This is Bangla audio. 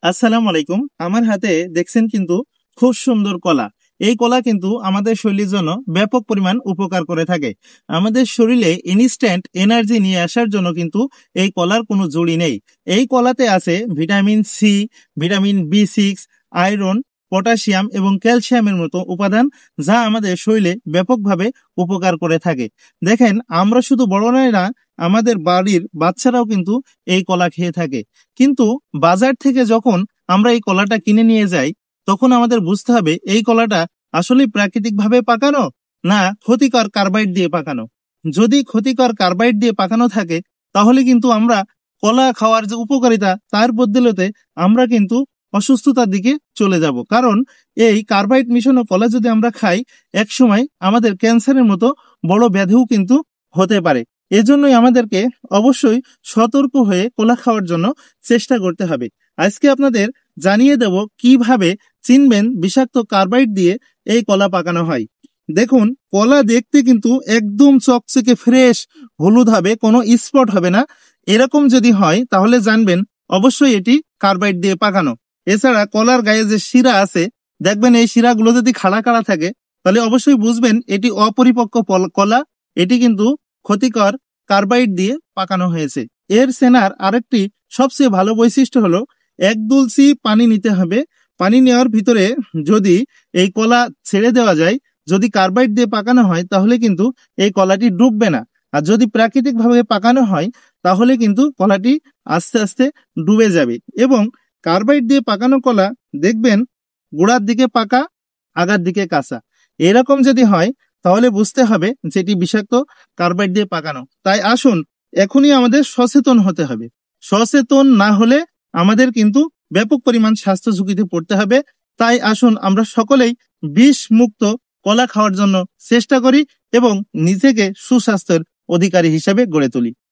আসসালামু আলাইকুম। আমার হাতে দেখছেন কিন্তু খুব সুন্দর কলা। এই কলা কিন্তু আমাদের শরীরের জন্য ব্যাপক পরিমাণ উপকার করে থাকে। আমাদের শরীরে ইনস্ট্যান্ট এনার্জি নিয়ে আসার জন্য কিন্তু এই কলার কোনো জুড়ি নেই। এই কলাতে আছে ভিটামিন সি, ভিটামিন বি6, আয়রন, পটাশিয়াম এবং ক্যালসিয়ামের মতো উপাদান, যা আমাদের শরীরে ব্যাপকভাবে উপকার করে থাকে। দেখেন, আমরা শুধু বড়রাই না, আমাদের বাড়ির বাচ্চারাও কিন্তু এই কলা খেয়ে থাকে। কিন্তু বাজার থেকে যখন আমরা এই কলাটা কিনে নিয়ে যাই, তখন আমাদের বুঝতে হবে এই কলাটা আসলে প্রাকৃতিকভাবে পাকানো না ক্ষতিকর কার্বাইড দিয়ে পাকানো। যদি ক্ষতিকর কার্বাইড দিয়ে পাকানো থাকে, তাহলে কিন্তু আমরা কলা খাওয়ার যে উপকারিতা তার বদলে আমরা কিন্তু অসুস্থতার দিকে চলে যাব। কারণ এই কার্বাইড মিশানো কলা যদি আমরা খাই, একসময় আমাদের ক্যান্সারের মতো বড় ব্যাধিও কিন্তু হতে পারে। এজন্যই আমাদেরকে অবশ্যই সতর্ক হয়ে কলা খাওয়ার জন্য চেষ্টা করতে হবে। আজকে আপনাদের জানিয়ে দেব কিভাবে চিনবেন বিষাক্ত কার্বাইড দিয়ে এই কলা পাকানো হয়। দেখুন, কলা দেখতে কিন্তু একদম চকচকে ফ্রেশ হলুদ হবে, কোনো স্পট হবে না। এরকম যদি হয় তাহলে জানবেন অবশ্যই এটি কার্বাইড দিয়ে পাকানো। এছাড়া কলার গায়ে যে শিরা আছে, দেখবেন এই শিরাগুলো যদি খাড়া খাড়া থাকে, তাহলে অবশ্যই বুঝবেন এটি অপরিপক্ক কলা। এটি কিন্তু ক্ষতিকর কার্বাইড দিয়ে পাকানো হয়েছে। এর সেনার আরেকটি সবচেয়ে ভালো বৈশিষ্ট্য হলো, এক দুলসি পানি নিতে হবে। পানি নেওয়ার ভিতরে যদি এই কলা ছেড়ে দেওয়া যায়, যদি কার্বাইড দিয়ে পাকানো হয়, তাহলে কিন্তু এই কলাটি ডুববে না। আর যদি প্রাকৃতিক ভাবে পাকানো হয়, তাহলে কিন্তু কলাটি আস্তে আস্তে ডুবে যাবে। এবং কার্বাইড দিয়ে পাকানো কলা দেখবেন গোড়ার দিকে পাকা, আগার দিকে কাঁচা। এরকম যদি হয়, তাহলে বুঝতে হবে যেটি বিষাক্ত কার্বাইড দিয়ে পাকানো। তাই আসুন, এখনই আমাদের সচেতন হতে হবে। সচেতন না হলে আমাদের কিন্তু ব্যাপক পরিমাণ স্বাস্থ্য ঝুঁকিতে পড়তে হবে। তাই আসুন আমরা সকলেই বিষ মুক্ত কলা খাওয়ার জন্য চেষ্টা করি এবং নিজেকে সুস্বাস্থ্যের অধিকারী হিসেবে গড়ে তুলি।